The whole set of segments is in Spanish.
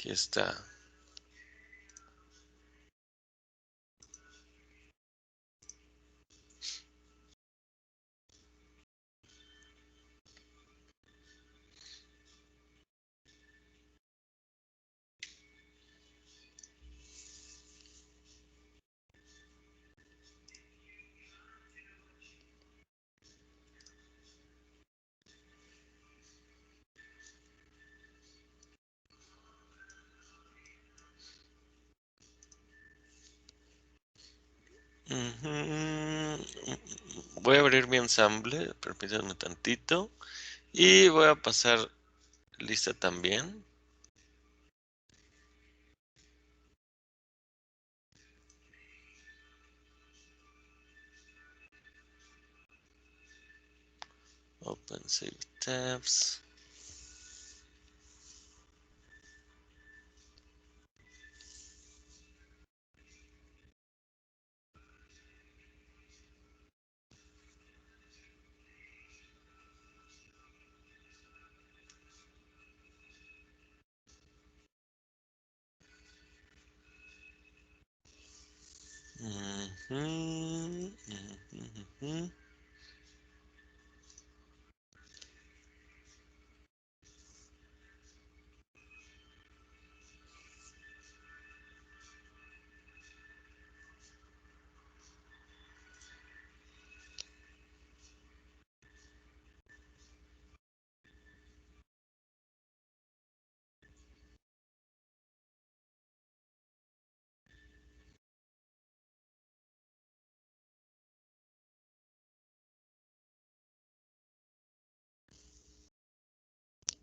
Aquí está. Voy a abrir mi ensamble, permítanme tantito. Y voy a pasar lista también. Open Save Tabs.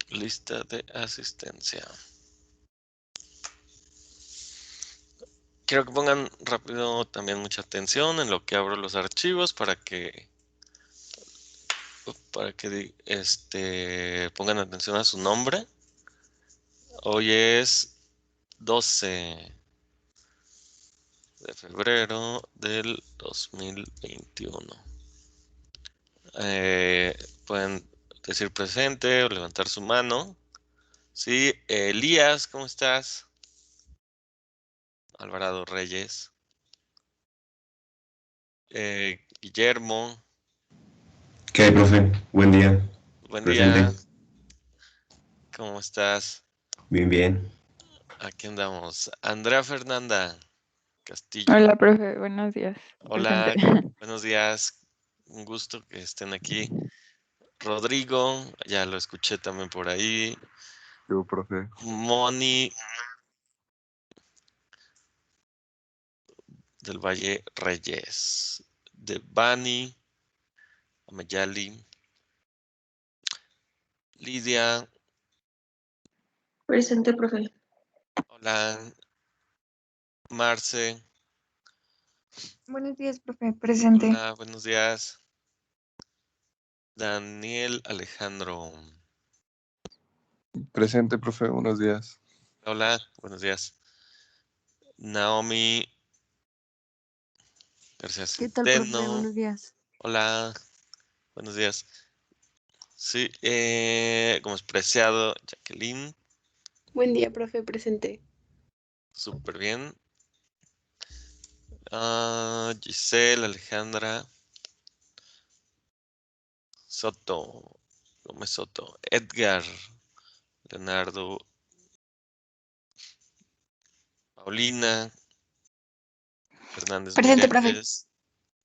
Lista de asistencia. Quiero que pongan rápido también mucha atención en lo que abro los archivos para que pongan atención a su nombre. Hoy es 12 de febrero del 2021. Pueden decir presente o levantar su mano. Sí, Elías, ¿cómo estás? Alvarado Reyes. Guillermo. ¿Qué hay, profe? Buen día. Buen día. Presente. ¿Cómo estás? Bien, bien. Aquí andamos. Andrea Fernanda Castillo. Hola, profe, buenos días. Presente. Hola, buenos días. Un gusto que estén aquí. Rodrigo, ya lo escuché también por ahí. Yo, profe. Moni del Valle Reyes. Devani, Ameyali, Lidia. Presente, profe. Hola, Marce. Buenos días, profe. Presente. Hola, buenos días. Daniel Alejandro. Presente, profe. Buenos días. Hola, buenos días. Naomi García ¿Qué tal, profe? Centeno. Buenos días. Hola, buenos días. Sí, como es preciado, Jacqueline. Buen día, profe. Presente. Súper bien. Giselle, Alejandra. Soto, Gómez Soto. Edgar, Leonardo. Paulina. Fernández Presente, profe. Mireles.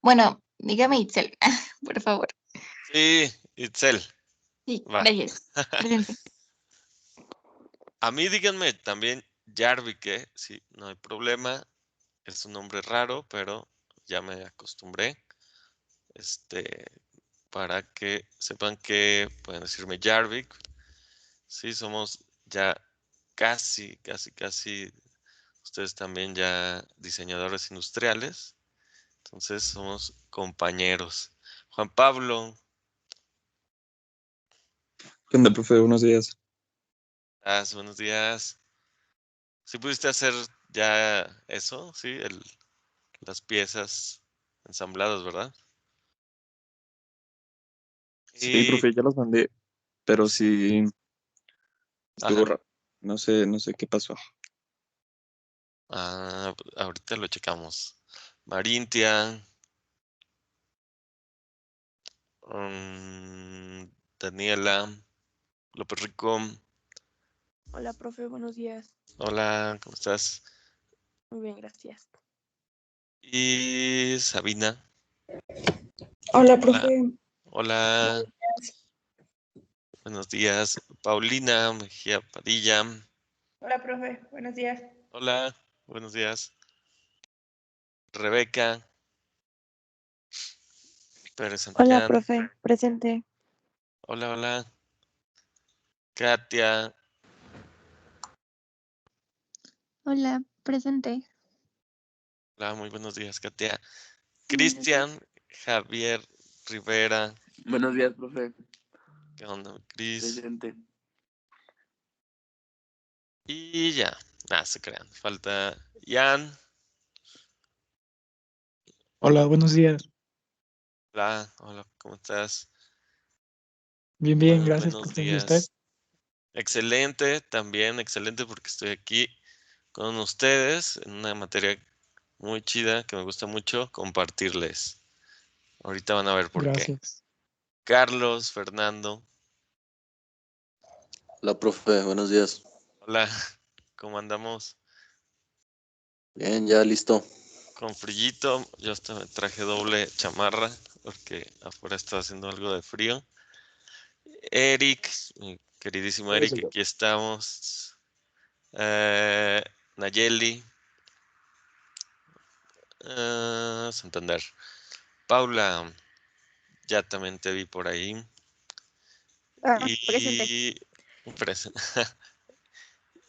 Bueno, dígame Itzel, por favor. Sí, Itzel. Sí, Va. gracias. Presente. A mí díganme también Jarvik, sí, no hay problema. Es un nombre raro, pero ya me acostumbré. Para que sepan que pueden decirme Jarvik. Sí, somos ya casi, ustedes también ya diseñadores industriales. Entonces somos compañeros. Juan Pablo, ¿Qué onda, profe? Buenos días. buenos días. ¿Sí pudiste hacer ya eso? Sí, las piezas ensambladas, ¿verdad? Sí, Y, profe, ya los mandé, pero sí ajá, estuvo raro. No sé qué pasó. Ahorita lo checamos. Marintia. Daniela. López Rico. Hola, profe, buenos días. Hola, ¿cómo estás? Muy bien, gracias. Y Sabina. Hola, Hola. profe. Hola. Buenos días. Paulina Mejía Padilla. Hola, profe. Buenos días. Hola. Buenos días. Rebeca. Pérez Hola, Santillán. profe, presente. Hola, hola. Katia. Hola, presente. Hola, muy buenos días, Katia. Buenos Cristian Javier Rivera. Buenos días, profe. ¿Qué onda, Cris? Presente. Y ya, nada, se crean. Falta Ian. Hola, buenos días. Hola, hola, ¿cómo estás? Bien, gracias, Buenos profe. ¿Y usted? días. Excelente, también excelente porque estoy aquí con ustedes en una materia muy chida que me gusta mucho compartirles. Ahorita van a ver por qué. Gracias. Carlos, Fernando. Hola, profe, buenos días. Hola, ¿cómo andamos? Bien, ya listo. Con frillito, yo hasta me traje doble chamarra porque afuera está haciendo algo de frío. Eric, mi queridísimo Eric, aquí estamos. Nayeli, Santander. Paula, ya también te vi por ahí. Presente.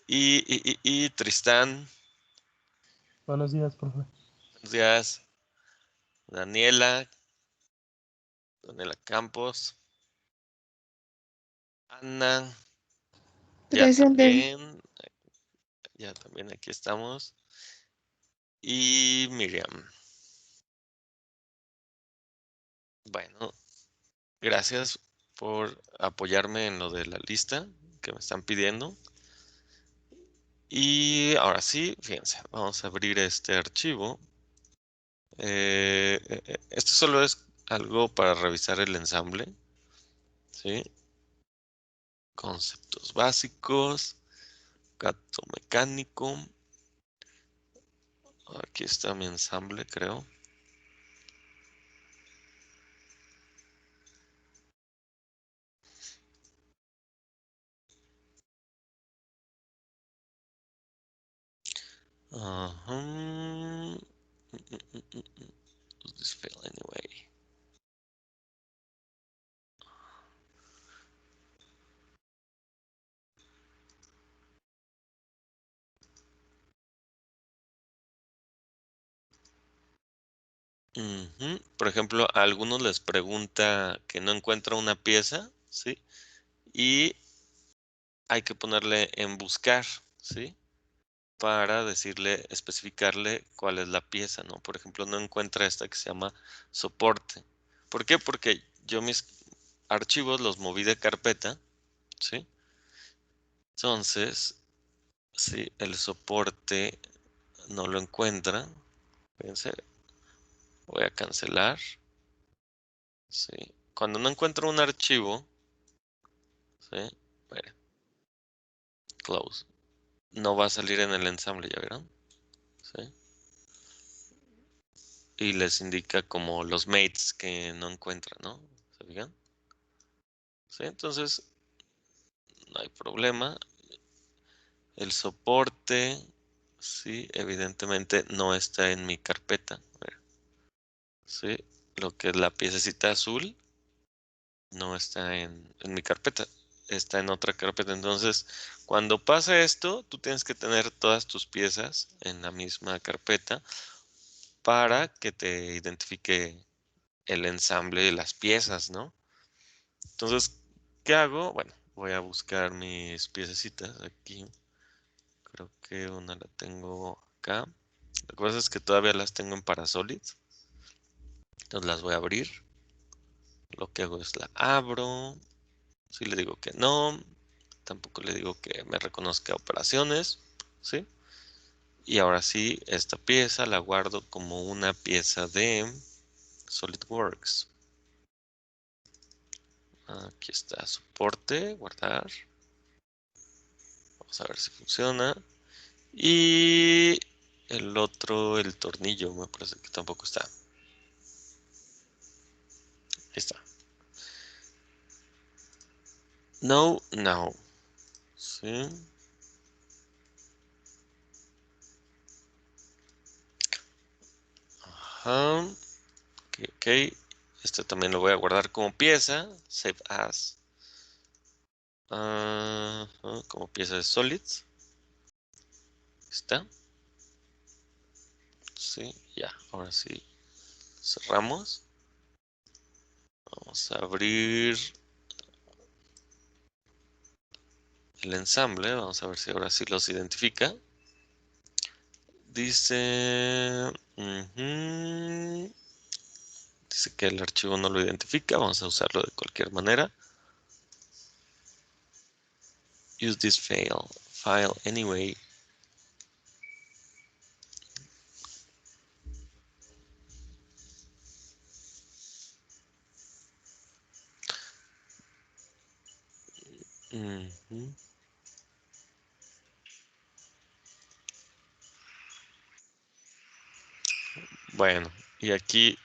Y, y Tristán, Buenos días, profe. buenos días. Daniela Campos. Ana, Presente. ya también aquí estamos. Y Miriam. Bueno, gracias por apoyarme en lo de la lista que me están pidiendo. Y ahora sí, fíjense, vamos a abrir este archivo. Esto solo es algo para revisar el ensamble. ¿Sí? Conceptos básicos. Gato mecánico. Aquí está mi ensamble, creo. Does this fail anyway? Por ejemplo, a algunos les pregunta que no encuentra una pieza, ¿sí? Y hay que ponerle en buscar, ¿sí? Para decirle, especificarle cuál es la pieza, ¿no? Por ejemplo, no encuentra esta que se llama soporte. ¿Por qué? Porque yo mis archivos los moví de carpeta, ¿sí? Entonces, si el soporte no lo encuentra, fíjense, voy a cancelar, ¿sí? Cuando no encuentro un archivo, ¿sí? Mira, close. No va a salir en el ensamble, ¿ya vieron? ¿Sí? Y les indica como los mates que no encuentran, ¿no? ¿Se fijan? ¿Sí? Entonces, no hay problema. El soporte, sí, evidentemente no está en mi carpeta. A ver, ¿sí? Lo que es la piececita azul no está en mi carpeta. Está en otra carpeta. Entonces, cuando pasa esto, tú tienes que tener todas tus piezas en la misma carpeta para que te identifique el ensamble de las piezas, ¿no? Entonces, ¿qué hago? Bueno, voy a buscar mis piececitas aquí. Creo que una la tengo acá. Lo que pasa es que todavía las tengo en Parasolid. Entonces las voy a abrir. Lo que hago es la abro. Si le digo que no, tampoco le digo que me reconozca operaciones, ¿sí? Y ahora sí, esta pieza la guardo como una pieza de SolidWorks. Aquí está, soporte, guardar. Vamos a ver si funciona. Y el otro, el tornillo, me parece que tampoco está. Ahí está. No, no. Sí. Ajá. Ok. Este también lo voy a guardar como pieza. Save as. Como pieza de solids. Está. Sí, ya. Ahora sí. Cerramos. Vamos a abrir el ensamble. Vamos a ver si ahora sí los identifica. Dice... Dice que el archivo no lo identifica. Vamos a usarlo de cualquier manera. Use this file anyway. Bueno, y aquí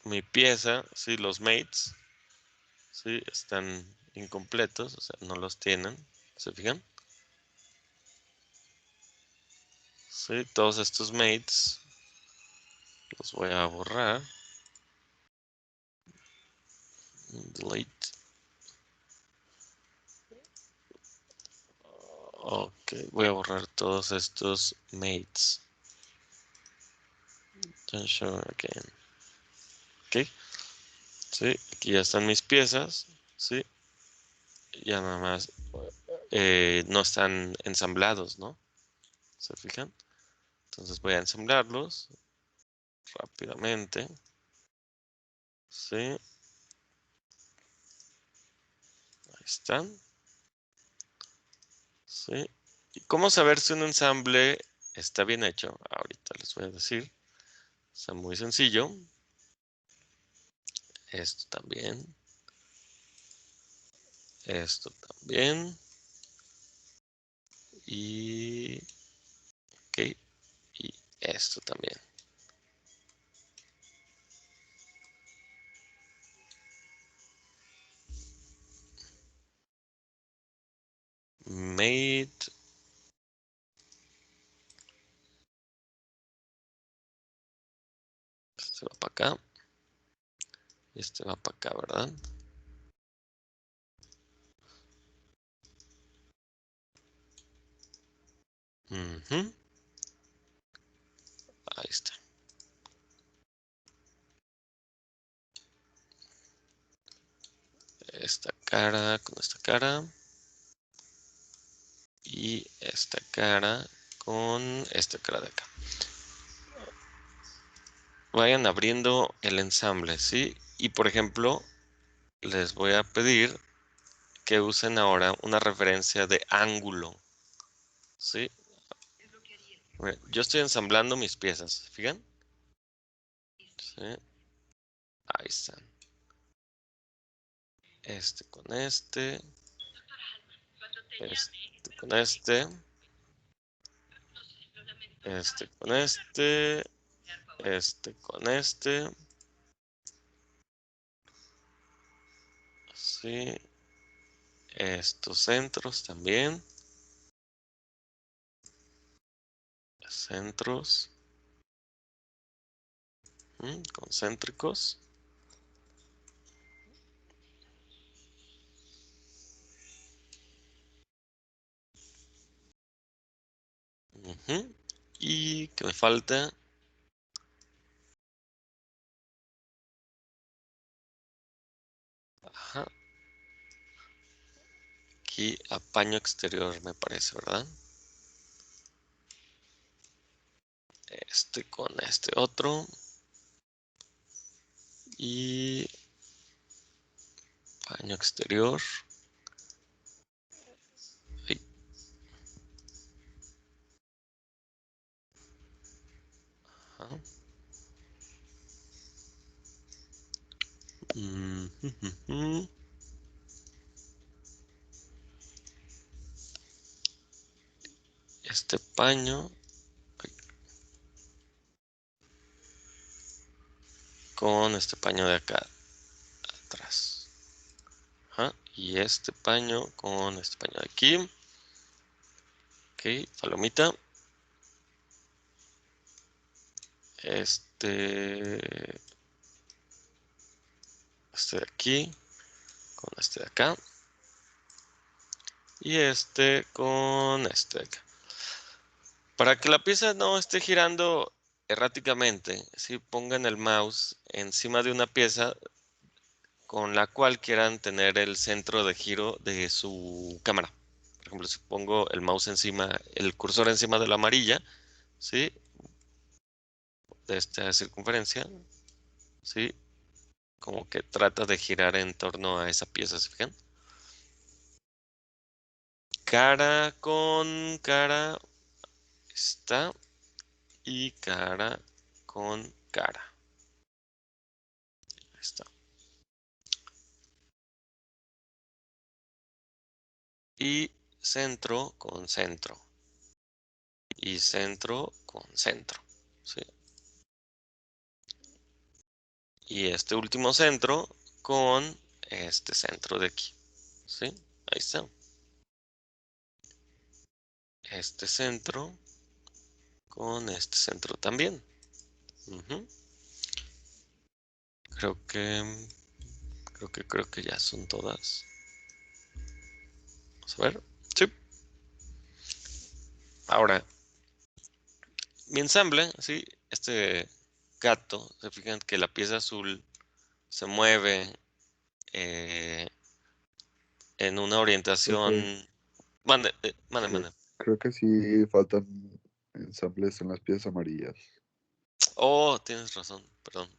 mi pieza, sí, los mates, sí, están incompletos, o sea, no los tienen, ¿se fijan? Sí, todos estos mates los voy a borrar. Delete. Ok, voy a borrar todos estos mates. Don't show again. Ok. Sí, aquí ya están mis piezas. Sí. Ya nada más no están ensamblados, ¿no? ¿Se fijan? Entonces voy a ensamblarlos rápidamente. Sí. Ahí están. Sí. ¿Y cómo saber si un ensamble está bien hecho? Ahorita les voy a decir. Está muy sencillo. Esto también. Esto también. Y... Ok. Y esto también. Made. Este va para acá. Y este va para acá, ¿verdad? Ahí está. Esta cara con esta cara. Y esta cara con esta cara de acá. Vayan abriendo el ensamble, ¿sí? Y por ejemplo, les voy a pedir que usen ahora una referencia de ángulo, ¿sí? Yo estoy ensamblando mis piezas, ¿fijan? ¿Sí? Ahí están. Este con este. Este con este. Este con este. Este con este. Sí. Estos centros también. Centros. Concéntricos. Y que me falta. Ajá. Aquí apaño exterior me parece, ¿verdad? Este con este otro. Y paño exterior. Este paño con este paño de acá atrás. Ajá. Y este paño con este paño de aquí. Ok, palomita. Este de aquí con este de acá. Y este con este de acá. Para que la pieza no esté girando erráticamente, ¿sí? Pongan el mouse encima de una pieza con la cual quieran tener el centro de giro de su cámara. Por ejemplo, si pongo el mouse encima, el cursor encima de la amarilla, ¿sí? De esta circunferencia, ¿sí? Como que trata de girar en torno a esa pieza, ¿se fijan? Cara con cara está y cara con cara. Ahí está. Y centro con centro. Y centro con centro. ¿Sí? Y este último centro con este centro de aquí. ¿Sí? Ahí está. Este centro con este centro también. Creo que ya son todas. Vamos a ver. Sí. Ahora, mi ensamble, ¿sí? Este gato, se fijan que la pieza azul se mueve en una orientación. Mande. Creo que sí faltan ensambles en las piezas amarillas. Oh, tienes razón, perdón.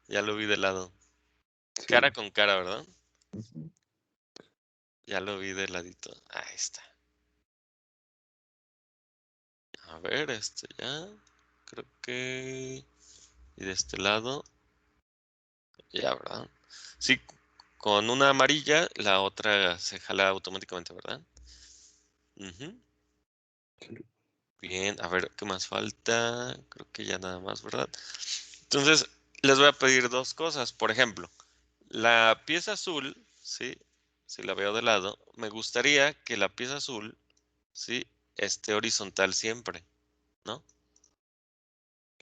Ya lo vi de lado. Sí. Cara con cara, ¿verdad? Ujú. Ya lo vi de ladito. Ahí está. A ver, ya. Creo que. Y de este lado. Ya, ¿verdad? Sí, con una amarilla, la otra se jala automáticamente, ¿verdad? Sí. Bien, a ver, ¿qué más falta? Creo que ya nada más, ¿verdad? Entonces, les voy a pedir dos cosas. Por ejemplo, la pieza azul, ¿sí? Si la veo de lado, me gustaría que la pieza azul, ¿sí? Esté horizontal siempre, ¿no?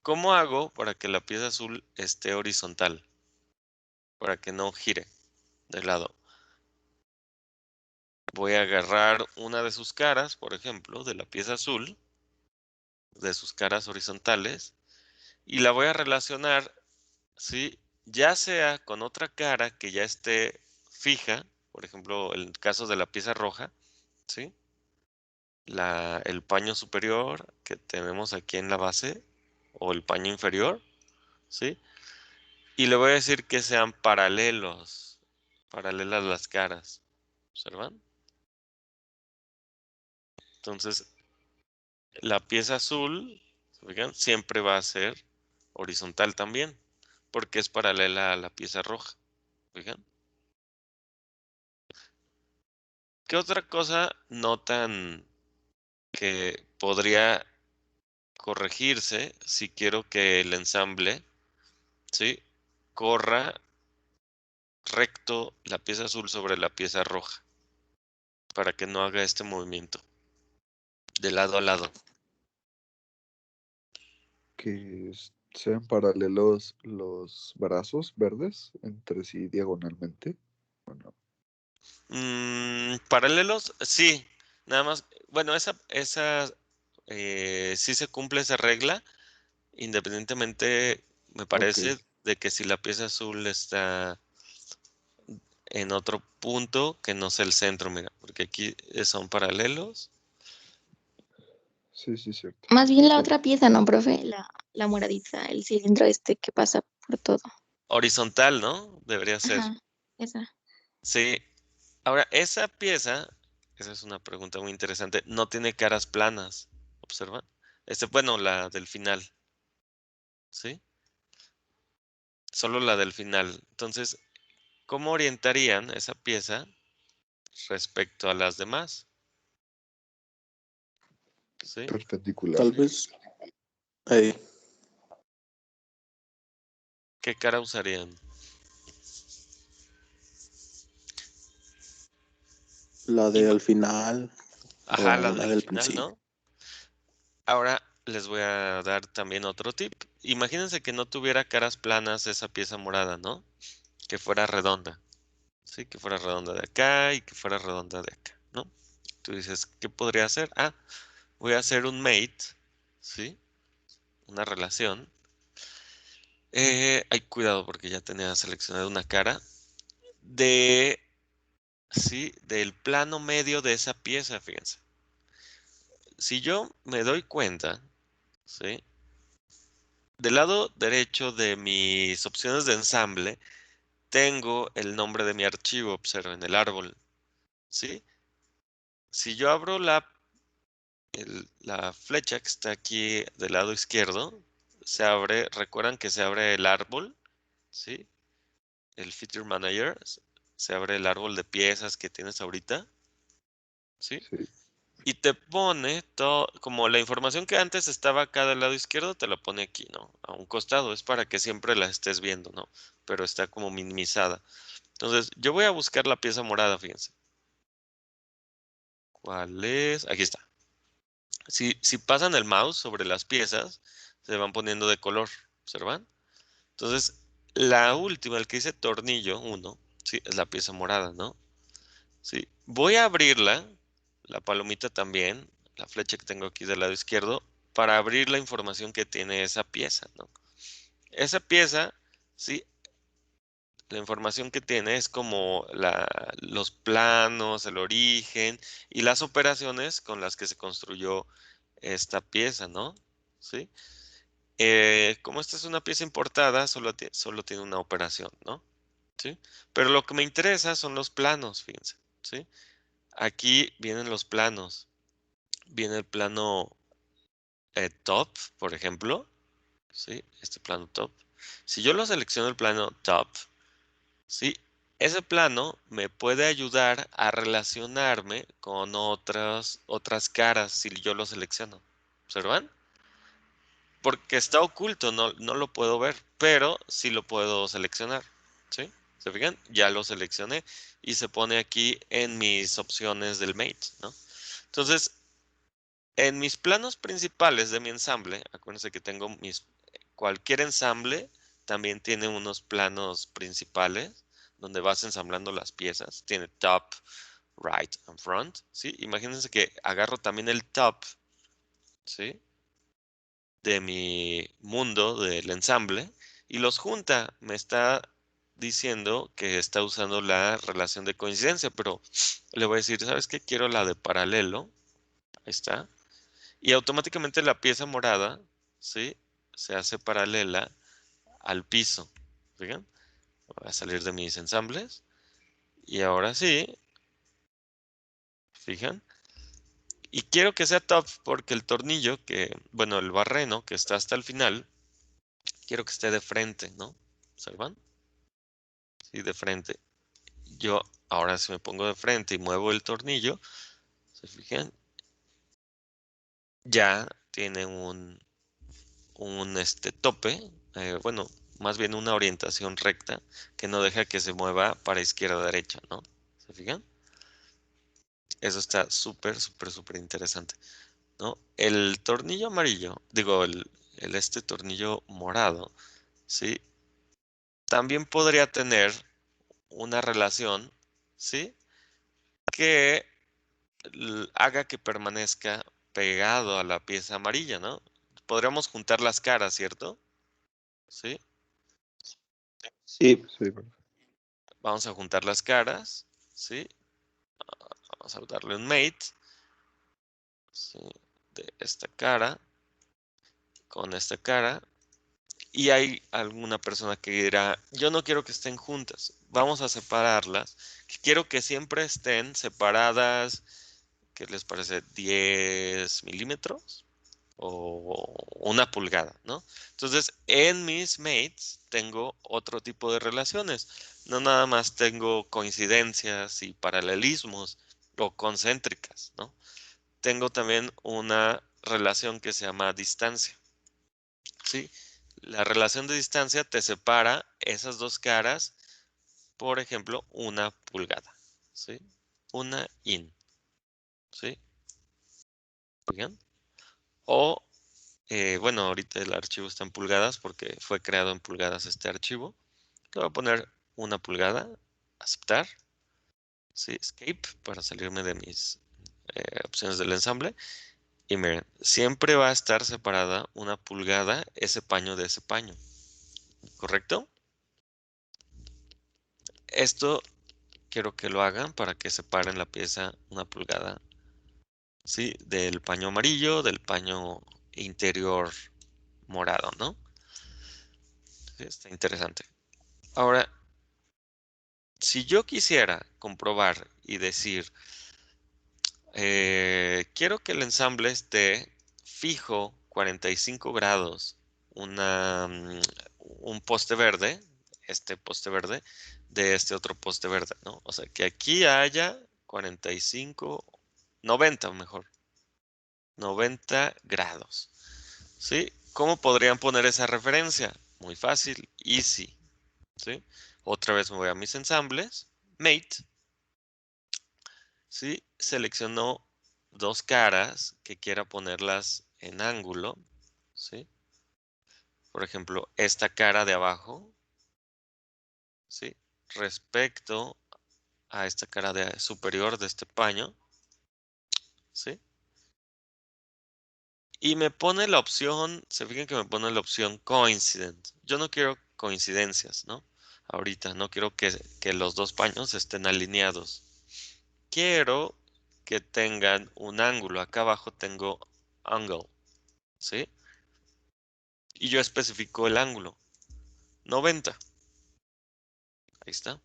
¿Cómo hago para que la pieza azul esté horizontal? Para que no gire de lado. Voy a agarrar una de sus caras, por ejemplo, de la pieza azul, de sus caras horizontales, y la voy a relacionar, ¿sí? Ya sea con otra cara que ya esté fija, por ejemplo, en el caso de la pieza roja, ¿sí? El paño superior que tenemos aquí en la base, o el paño inferior, ¿sí? Y le voy a decir que sean paralelas las caras, ¿observan? Entonces, la pieza azul, ¿se fijan? Siempre va a ser horizontal también, porque es paralela a la pieza roja, ¿se fijan? ¿Qué otra cosa notan que podría corregirse si quiero que el ensamble, ¿sí? Corra recto la pieza azul sobre la pieza roja, para que no haga este movimiento de lado a lado? Que sean paralelos los brazos verdes entre sí diagonalmente. Bueno, Paralelos, sí. Nada más, bueno, sí se cumple esa regla, independientemente, me parece, ok. de que si la pieza azul está en otro punto que no sea el centro, mira, porque aquí son paralelos. Sí, cierto. Más bien la otra pieza, ¿no, profe? La moradita, el cilindro este que pasa por todo. Horizontal, ¿no? Debería ser. Ajá, esa. Sí. Ahora, esa pieza, esa es una pregunta muy interesante, no tiene caras planas. ¿Observan? Bueno, la del final. ¿Sí? Solo la del final. Entonces, ¿cómo orientarían esa pieza respecto a las demás? ¿Sí? Perpendicular. Tal vez. Ahí. ¿Qué cara usarían? La de al final. Ajá, O la la del del final, principio. ¿no? Ahora les voy a dar también otro tip. Imagínense que no tuviera caras planas esa pieza morada, ¿no? Que fuera redonda. Sí, que fuera redonda de acá y que fuera redonda de acá, ¿no? Tú dices, ¿qué podría hacer? Ah, voy a hacer un mate, ¿sí? Una relación. Hay cuidado porque ya tenía seleccionado una cara de, sí, del plano medio de esa pieza, fíjense. Si yo me doy cuenta, ¿sí? Del lado derecho de mis opciones de ensamble, tengo el nombre de mi archivo, observen el árbol, ¿sí? Si yo abro la flecha que está aquí del lado izquierdo, se abre, recuerdan que se abre el árbol, ¿sí? El Feature Manager, se abre el árbol de piezas que tienes ahorita, ¿sí? Sí. Y te pone todo, como la información que antes estaba acá del lado izquierdo, te la pone aquí, ¿no? A un costado, es para que siempre la estés viendo, ¿no? Pero está como minimizada. Entonces, yo voy a buscar la pieza morada, fíjense. ¿Cuál es? Aquí está. Si pasan el mouse sobre las piezas, se van poniendo de color, ¿observan? Entonces, la última, el que dice tornillo 1, sí, es la pieza morada, ¿no? Sí, voy a abrirla, la palomita también, la flecha que tengo aquí del lado izquierdo, para abrir la información que tiene esa pieza, ¿no? Esa pieza, sí, la información que tiene es como los planos, el origen y las operaciones con las que se construyó esta pieza, ¿no? ¿Sí? Como esta es una pieza importada, solo tiene una operación, ¿no? ¿Sí? Pero lo que me interesa son los planos, fíjense, ¿sí? Aquí vienen los planos. Viene el plano top, por ejemplo, ¿sí? Este plano top. Si yo lo selecciono el plano top, ¿sí? Ese plano me puede ayudar a relacionarme con otras caras si yo lo selecciono. ¿Observan? Porque está oculto, no lo puedo ver, pero sí lo puedo seleccionar. ¿Sí? ¿Se fijan? Ya lo seleccioné y se pone aquí en mis opciones del mate, ¿no? Entonces, en mis planos principales de mi ensamble, acuérdense que tengo cualquier ensamble también tiene unos planos principales donde vas ensamblando las piezas. Tiene top, right and front, ¿sí? Imagínense que agarro también el top, ¿sí? De mi mundo del ensamble y los junta. Me está diciendo que está usando la relación de coincidencia, pero le voy a decir, ¿sabes qué? Quiero la de paralelo. Ahí está. Y automáticamente la pieza morada, ¿sí? Se hace paralela al piso. ¿Fijan? Voy a salir de mis ensambles. Y ahora sí, ¿fijan? Y quiero que sea top porque el tornillo bueno, el barreno que está hasta el final, quiero que esté de frente, ¿no? ¿Observan? Sí, de frente. Yo ahora si me pongo de frente y muevo el tornillo, ¿se fijan? Ya tiene un tope, bueno, más bien una orientación recta que no deja que se mueva para izquierda o derecha, ¿no? ¿Se fijan? Eso está súper, súper, súper interesante, ¿no? El tornillo amarillo, digo, este tornillo morado, ¿sí? También podría tener una relación, ¿sí? Que haga que permanezca pegado a la pieza amarilla, ¿no? Podríamos juntar las caras, ¿cierto? ¿Sí? Sí. Sí, Vamos a juntar las caras, ¿sí? Vamos a darle un mate, ¿sí? De esta cara con esta cara. Y hay alguna persona que dirá, yo no quiero que estén juntas, vamos a separarlas. Quiero que siempre estén separadas, ¿qué les parece? 10 milímetros, o 1 pulgada, ¿no? Entonces, en mis mates tengo otro tipo de relaciones. No nada más tengo coincidencias y paralelismos o concéntricas, ¿no? Tengo también una relación que se llama distancia, ¿sí? La relación de distancia te separa esas dos caras, por ejemplo, 1 pulgada, ¿sí? Una in, ¿sí? ¿Bien? O bueno, ahorita el archivo está en pulgadas porque fue creado en pulgadas este archivo. Le voy a poner 1 pulgada, aceptar, ¿sí? Escape para salirme de mis opciones del ensamble. Y miren, siempre va a estar separada 1 pulgada ese paño de ese paño, ¿correcto? Esto quiero que lo hagan para que separen la pieza 1 pulgada, ¿sí? Del paño amarillo, del paño interior morado, ¿no? Sí, está interesante. Ahora, si yo quisiera comprobar y decir, quiero que el ensamble esté fijo 45 grados, un poste verde, este poste verde, de este otro poste verde, ¿no? O sea, que aquí haya 45, 90 mejor, 90 grados, ¿sí? ¿Cómo podrían poner esa referencia? Muy fácil, easy, ¿sí? Otra vez me voy a mis ensambles, mate, ¿sí? Selecciono dos caras que quiera ponerlas en ángulo, ¿sí? Por ejemplo, esta cara de abajo, ¿sí? Respecto a esta cara superior de este paño, ¿sí? Y me pone la opción, se fijan que me pone la opción coincident. Yo no quiero coincidencias, ¿no? Ahorita no quiero que los dos paños estén alineados. Quiero que tengan un ángulo. Acá abajo tengo angle, ¿sí? Y yo especifico el ángulo. 90. Ahí está.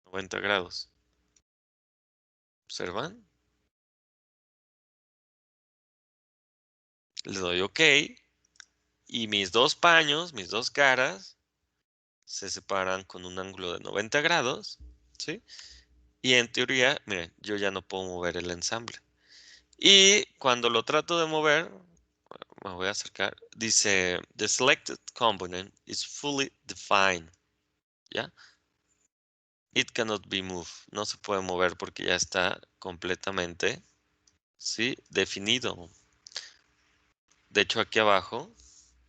90 grados. ¿Observan? Le doy OK. Y mis dos paños, mis dos caras, se separan con un ángulo de 90 grados, ¿sí? Y en teoría, miren, yo ya no puedo mover el ensamble. Y cuando lo trato de mover, me voy a acercar, dice, the selected component is fully defined, ¿ya? It cannot be moved. No se puede mover porque ya está completamente, ¿sí? Definido. De hecho, aquí abajo,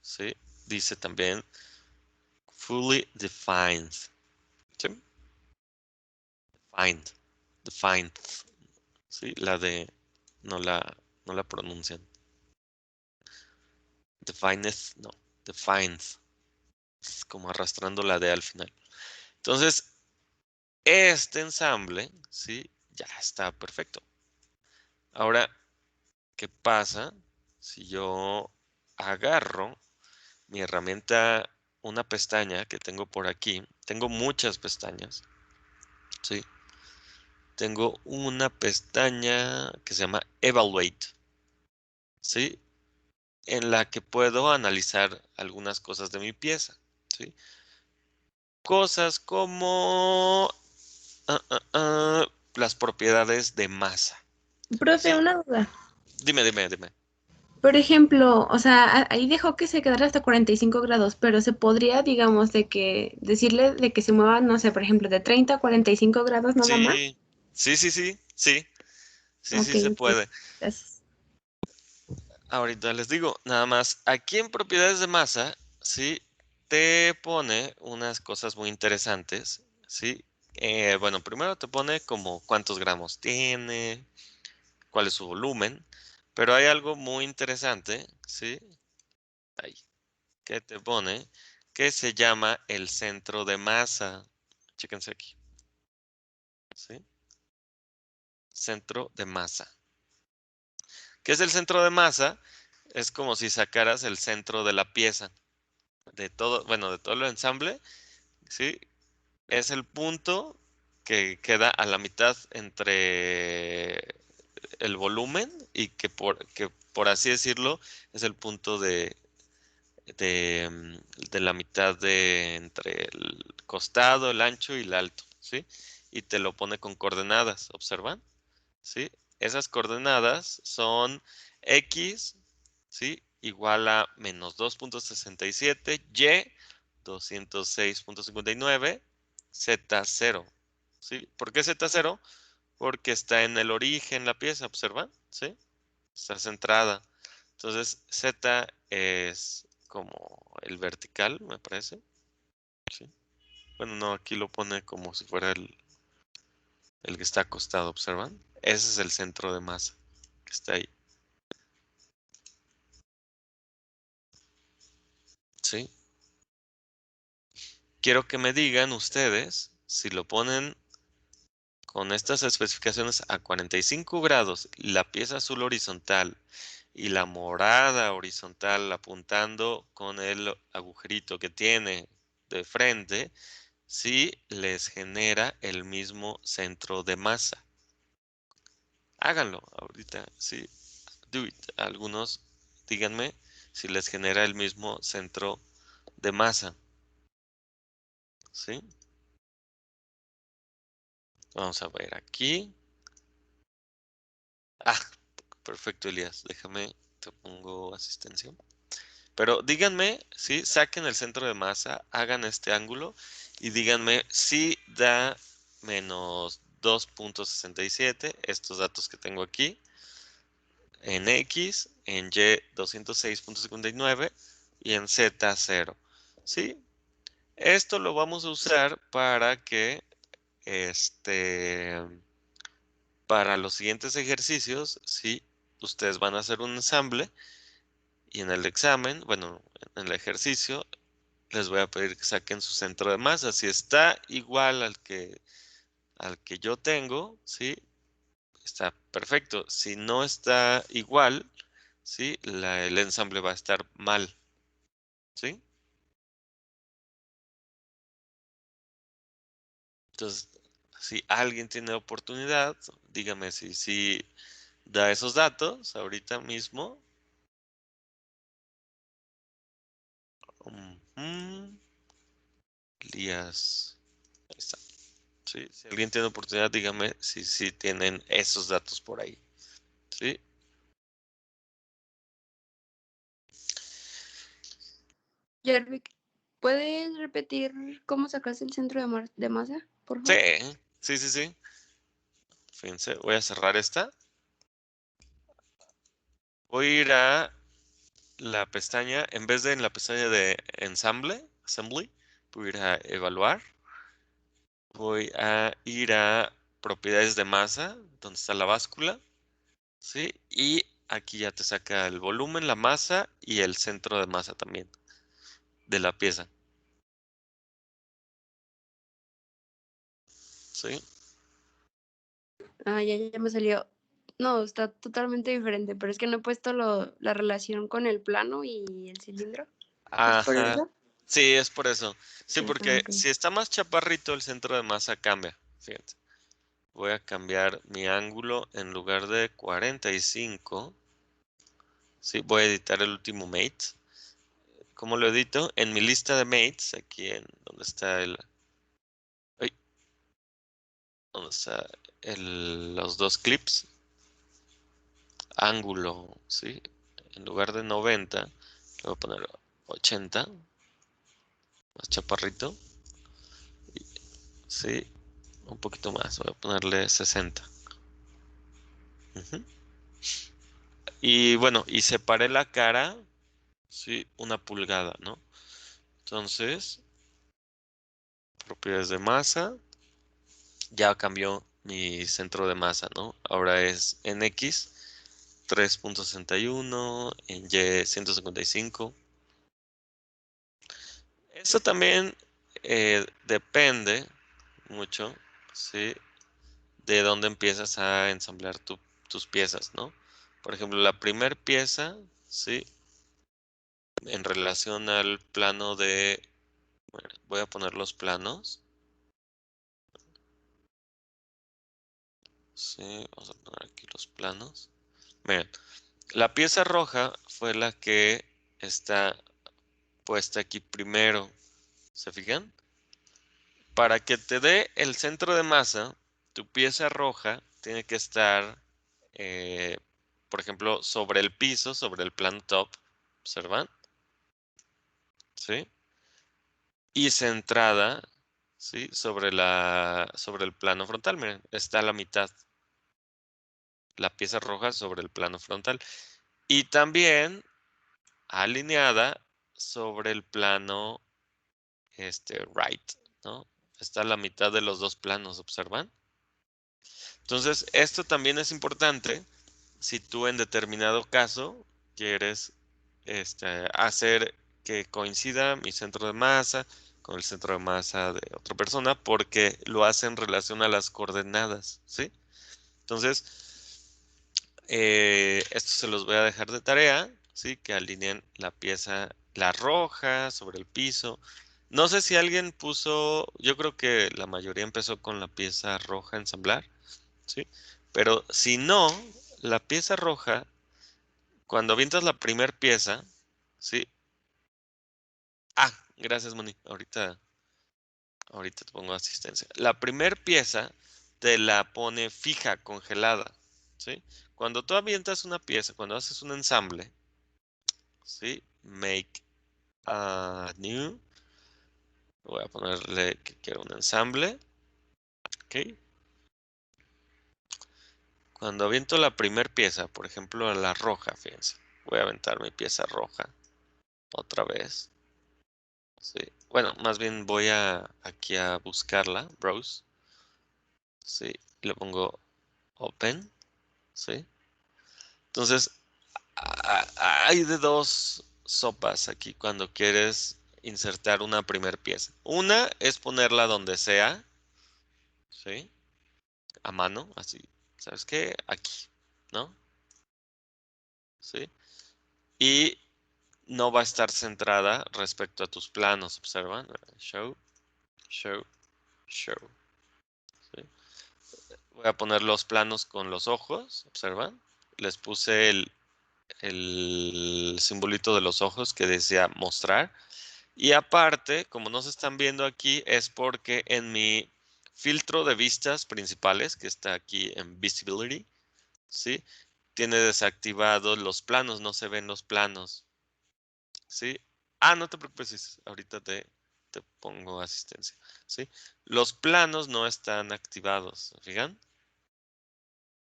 ¿sí? Dice también fully defined, ¿sí? Defined, ¿sí? La de, no la pronuncian. Defined, no, defined. Es como arrastrando la D al final. Entonces, este ensamble, ¿sí? Ya está perfecto. Ahora, ¿qué pasa si yo agarro mi herramienta, una pestaña que tengo por aquí? Tengo muchas pestañas, ¿sí? Tengo una pestaña que se llama Evaluate, ¿sí? En la que puedo analizar algunas cosas de mi pieza, ¿sí? Cosas como las propiedades de masa. Profe, ¿Sí? una duda. Dime. Por ejemplo, o sea, ahí dejó que se quedara hasta 45 grados, pero se podría, digamos, de que decirle de que se mueva, no sé, por ejemplo, de 30 a 45 grados nada más. Sí, sí Ok, se ok, puede. gracias. Ahorita les digo, nada más, aquí en propiedades de masa, ¿sí? Te pone unas cosas muy interesantes, ¿sí? Bueno, primero te pone como cuántos gramos tiene, cuál es su volumen, pero hay algo muy interesante, ¿sí? Ahí, que te pone, que se llama el centro de masa. Chéquense aquí, ¿sí? Centro de masa. ¿Qué es el centro de masa? Es como si sacaras el centro de la pieza, de todo, bueno, de todo el ensamble, ¿sí? Es el punto que queda a la mitad entre el volumen y que por así decirlo es el punto de la mitad entre el costado, el ancho y el alto, ¿sí? Y te lo pone con coordenadas, ¿observan? ¿Sí? Esas coordenadas son X, ¿sí? Igual a menos 2.67, Y 206.59, Z0, ¿sí? ¿Por qué Z0? Porque está en el origen la pieza, ¿observan? ¿Sí? Está centrada. Entonces, Z es como el vertical, me parece. ¿Sí? Bueno, no, aquí lo pone como si fuera el que está acostado, ¿observan? Ese es el centro de masa que está ahí. ¿Sí? Quiero que me digan ustedes si lo ponen con estas especificaciones a 45 grados, la pieza azul horizontal y la morada horizontal apuntando con el agujerito que tiene de frente, si les genera el mismo centro de masa. Háganlo ahorita, sí, do it. Algunos díganme si les genera el mismo centro de masa. ¿Sí? Vamos a ver aquí. Ah, perfecto, Elías. Déjame, te pongo asistencia. Pero díganme, ¿sí? Saquen el centro de masa, hagan este ángulo y díganme si da menos 2.67, estos datos que tengo aquí, en X, en Y 206.59 y en Z 0. ¿Sí? Esto lo vamos a usar para que para los siguientes ejercicios, ¿sí? Ustedes van a hacer un ensamble y en el examen, bueno, en el ejercicio, les voy a pedir que saquen su centro de masa. Si está igual al que yo tengo, ¿sí? Está perfecto. Si no está igual, ¿sí? El ensamble va a estar mal, ¿sí? Entonces, si alguien tiene oportunidad, dígame si da esos datos ahorita mismo. Elías, ahí está. ¿Sí? Si alguien tiene oportunidad, dígame si tienen esos datos por ahí. ¿Sí? Jervik, ¿puedes repetir cómo sacaste el centro de masa, por Sí, favor? sí. Fíjense, voy a cerrar esta. Voy a ir a la pestaña, en vez de en la pestaña de Assembly, voy a ir a evaluar. Voy a ir a propiedades de masa, donde está la báscula. ¿Sí? Y aquí ya te saca el volumen, la masa y el centro de masa también de la pieza. ¿Sí? Ah, ya me salió. No, está totalmente diferente, pero es que no he puesto la relación con el plano y el cilindro. ¿Es por Ajá. eso? Sí, es por eso. Sí, porque Ok. si está más chaparrito, el centro de masa cambia. Fíjate. Voy a cambiar mi ángulo en lugar de 45. Sí, voy a editar el último mate. ¿Cómo lo edito? En mi lista de mates, aquí en donde está ay, donde está los dos clips. Ángulo, ¿sí? En lugar de 90, le voy a poner 80. Más chaparrito. Sí, un poquito más. Voy a ponerle 60. Ujú. Y bueno, y separé la cara, sí, 1 pulgada, ¿no? Entonces, propiedades de masa, ya cambió mi centro de masa, ¿no? Ahora es en X 3.61, en Y 155. Esto también depende mucho, ¿sí? De dónde empiezas a ensamblar tus piezas, ¿no? Por ejemplo, la primera pieza, ¿sí? En relación al plano bueno, voy a poner los planos. Sí, vamos a poner aquí los planos. Miren, la pieza roja fue la que está puesta aquí primero. ¿Se fijan? Para que te dé el centro de masa, tu pieza roja tiene que estar, por ejemplo, sobre el piso, sobre el plano top. ¿Observan? ¿Sí? Y centrada, ¿sí? Sobre el plano frontal. Miren, está a la mitad. La pieza roja sobre el plano frontal. Y también alineada sobre el plano right, ¿no? Está a la mitad de los dos planos, ¿observan? Entonces, esto también es importante si tú en determinado caso quieres hacer que coincida mi centro de masa con el centro de masa de otra persona, porque lo hace en relación a las coordenadas, ¿sí? Entonces, esto se los voy a dejar de tarea, ¿sí? Que alineen la pieza, la roja sobre el piso. No sé si alguien puso, yo creo que la mayoría empezó con la pieza roja a ensamblar, ¿sí? Pero si no, la pieza roja, cuando avientas la primer pieza, ¿sí? Ah, gracias, Moni. Ahorita te pongo asistencia. La primer pieza te la pone fija, congelada, ¿sí? Cuando tú avientas una pieza, cuando haces un ensamble, ¿sí? Make a new. Voy a ponerle que quiero un ensamble. ¿Ok? Cuando aviento la primer pieza, por ejemplo, la roja, fíjense. Voy a aventar mi pieza roja otra vez. ¿Sí? Bueno, más bien voy aquí a buscarla, browse. ¿Sí? Le pongo open. ¿Sí? Entonces, hay de dos sopas aquí cuando quieres insertar una primer pieza. Una es ponerla donde sea, ¿sí? A mano, así. ¿Sabes qué? Aquí, ¿no? ¿Sí? Y no va a estar centrada respecto a tus planos, ¿observan? Show, show, show. ¿Sí? Voy a poner los planos con los ojos, ¿observan? Les puse el simbolito de los ojos que decía mostrar. Y aparte, como no se están viendo aquí, es porque en mi filtro de vistas principales, que está aquí en Visibility, ¿sí? Tiene desactivados los planos, no se ven los planos, ¿sí? Ah, no te preocupes, Isis, ahorita te pongo asistencia, ¿sí? Los planos no están activados, ¿se fijan?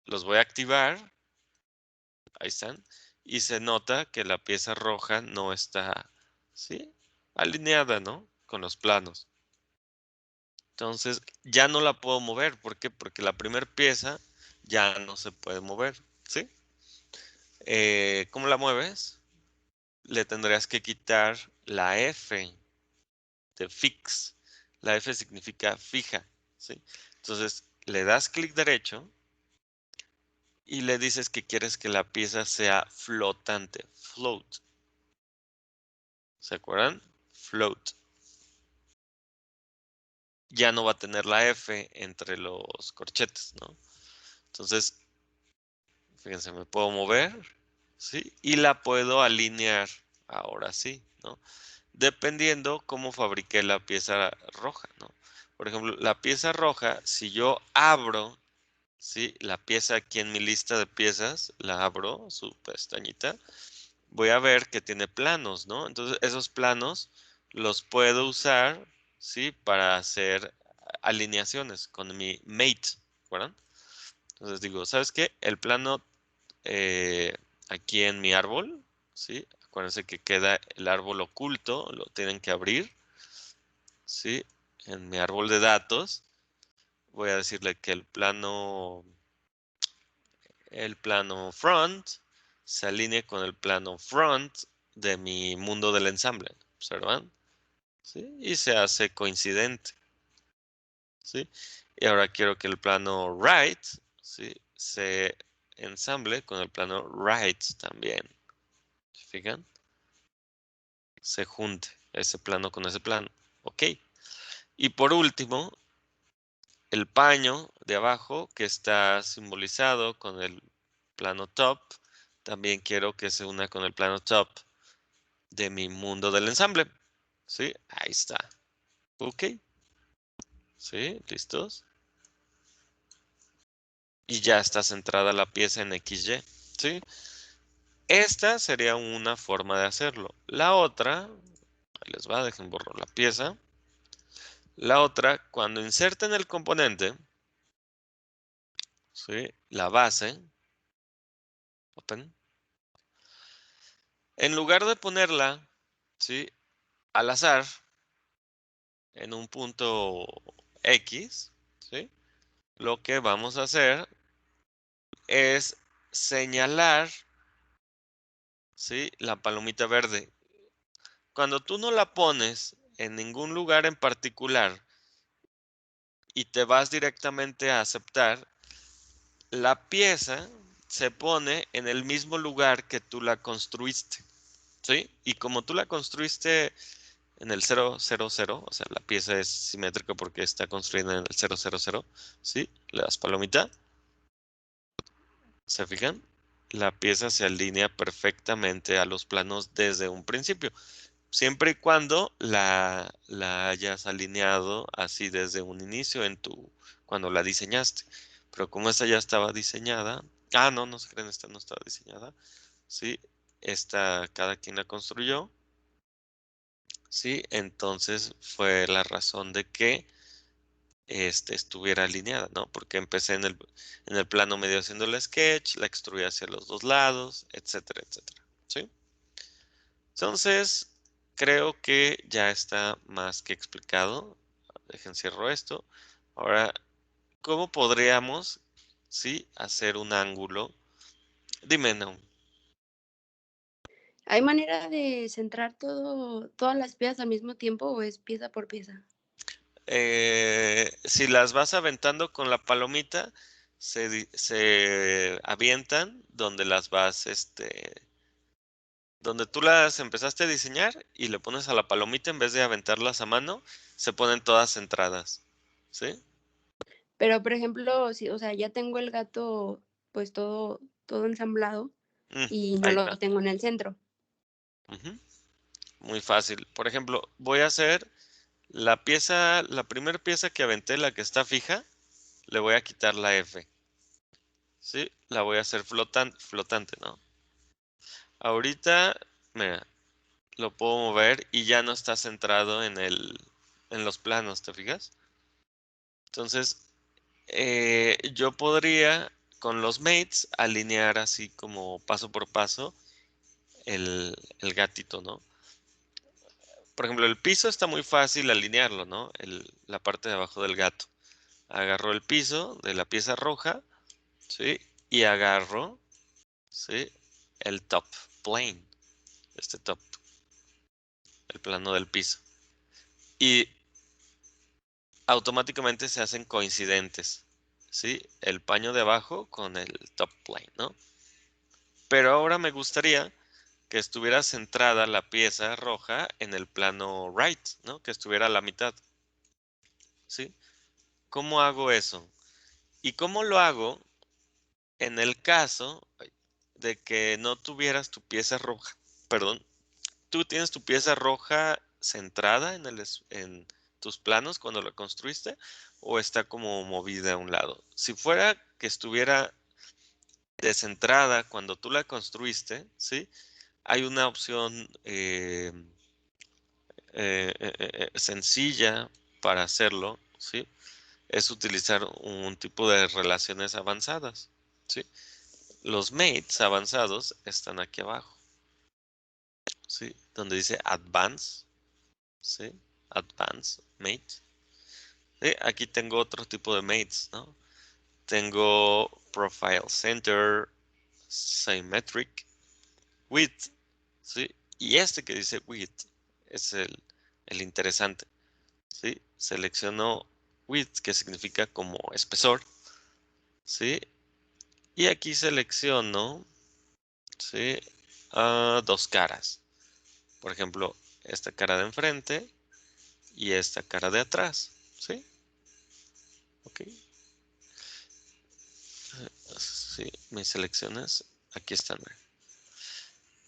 Los voy a activar, ahí están, y se nota que la pieza roja no está, ¿sí? Alineada, ¿no? Con los planos. Entonces ya no la puedo mover. ¿Por qué? Porque la primera pieza ya no se puede mover. ¿Sí? ¿Cómo la mueves? Le tendrías que quitar la F de fix. La F significa fija. ¿Sí? Entonces le das clic derecho y le dices que quieres que la pieza sea flotante. Float. ¿Se acuerdan? Float. Ya no va a tener la F entre los corchetes, ¿no? Entonces, fíjense, me puedo mover, ¿sí? Y la puedo alinear, ahora sí, ¿no? Dependiendo cómo fabriqué la pieza roja, ¿no? Por ejemplo, la pieza roja, si yo abro, ¿sí? La pieza aquí en mi lista de piezas, la abro, su pestañita, voy a ver que tiene planos, ¿no? Entonces, esos planos los puedo usar, ¿sí? Para hacer alineaciones con mi mate, ¿recuerdan? Entonces digo, ¿sabes qué? El plano aquí en mi árbol, ¿sí? Acuérdense que queda el árbol oculto, lo tienen que abrir, ¿sí? En mi árbol de datos, voy a decirle que el plano front se alinee con el plano front de mi mundo del ensamble, ¿observan? ¿Sí? Y se hace coincidente, ¿sí? Y ahora quiero que el plano right, ¿sí? Se ensamble con el plano right también. ¿Se fijan? Se junte ese plano con ese plano. Ok. Y por último, el paño de abajo que está simbolizado con el plano top, también quiero que se una con el plano top de mi mundo del ensamble. ¿Sí? Ahí está. Ok. ¿Sí? ¿Listos? Y ya está centrada la pieza en XY. ¿Sí? Esta sería una forma de hacerlo. La otra, ahí les va, dejen borrar la pieza. La otra, cuando inserten el componente, ¿sí? La base, open, en lugar de ponerla, ¿sí? Al azar, en un punto X, ¿sí? Lo que vamos a hacer es señalar, ¿sí? La palomita verde. Cuando tú no la pones en ningún lugar en particular y te vas directamente a aceptar, la pieza se pone en el mismo lugar que tú la construiste, ¿sí? Y como tú la construiste en el 000, o sea, la pieza es simétrica porque está construida en el 000, ¿sí? Le das palomita. ¿Se fijan? La pieza se alinea perfectamente a los planos desde un principio, siempre y cuando la hayas alineado así desde un inicio cuando la diseñaste. Pero como esta ya estaba diseñada, no se creen, esta no estaba diseñada, ¿sí? Esta cada quien la construyó, ¿sí? Entonces fue la razón de que estuviera alineada, ¿no? Porque empecé en el plano medio haciendo el sketch, la extruí hacia los dos lados, etcétera, etcétera, ¿sí? Entonces, creo que ya está más que explicado. Dejen cierro esto. Ahora, ¿cómo podríamos, sí, hacer un ángulo? Dime, no. ¿Hay manera de centrar todas las piezas al mismo tiempo o es pieza por pieza? Si las vas aventando con la palomita, se avientan donde las vas, donde tú las empezaste a diseñar y le pones a la palomita en vez de aventarlas a mano, se ponen todas centradas, ¿sí? Pero, por ejemplo, si, o sea, ya tengo el gato pues todo ensamblado y no Ahí lo está. tengo en el centro. Ujú. Muy fácil. Por ejemplo, voy a hacer la primera pieza que aventé, la que está fija, le voy a quitar la F. ¿Sí? La voy a hacer flotante, ¿no? Ahorita, mira, lo puedo mover y ya no está centrado en los planos, ¿te fijas? Entonces, yo podría con los mates alinear así como paso por paso el gatito, ¿no? Por ejemplo, el piso está muy fácil alinearlo, ¿no? La parte de abajo del gato. Agarro el piso de la pieza roja, ¿sí? Y agarro, ¿sí? El top plane, top, el plano del piso. Y automáticamente se hacen coincidentes, ¿sí? El paño de abajo con el top plane, ¿no? Pero ahora me gustaría que estuviera centrada la pieza roja en el plano right, ¿no? Que estuviera a la mitad, ¿sí? ¿Cómo hago eso? ¿Y cómo lo hago en el caso de que no tuvieras tu pieza roja? Perdón, ¿tú tienes tu pieza roja centrada en tus planos cuando la construiste o está como movida a un lado? Si fuera que estuviera descentrada cuando tú la construiste, ¿sí? Hay una opción sencilla para hacerlo, ¿sí? Es utilizar un tipo de relaciones avanzadas, ¿sí? Los mates avanzados están aquí abajo, ¿sí? Donde dice Advance, ¿sí? Advance Mate. ¿Sí? Aquí tengo otro tipo de mates, ¿no? Tengo Profile Center, Symmetric, Width, ¿sí? Y este que dice Width es el interesante, ¿sí? Selecciono Width, que significa como espesor, ¿sí? Y aquí selecciono, ¿sí? Dos caras. Por ejemplo, esta cara de enfrente y esta cara de atrás, ¿sí? Ok. Sí, mis selecciones, aquí están.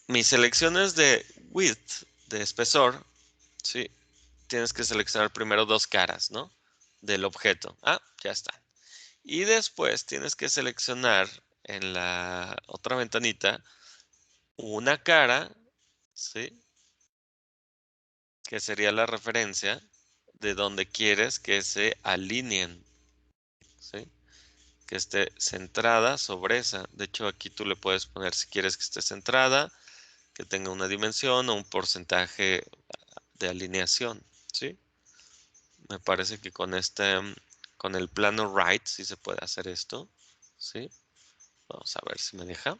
Mis selecciones de width, de espesor, sí, tienes que seleccionar primero dos caras, ¿no? Del objeto. Ah, ya está. Y después tienes que seleccionar en la otra ventanita una cara, ¿sí? Que sería la referencia de donde quieres que se alineen, ¿sí? Que esté centrada sobre esa. De hecho, aquí tú le puedes poner si quieres que esté centrada, que tenga una dimensión o un porcentaje de alineación, ¿sí? Me parece que con con el plano right sí se puede hacer esto, ¿sí? Vamos a ver si me deja.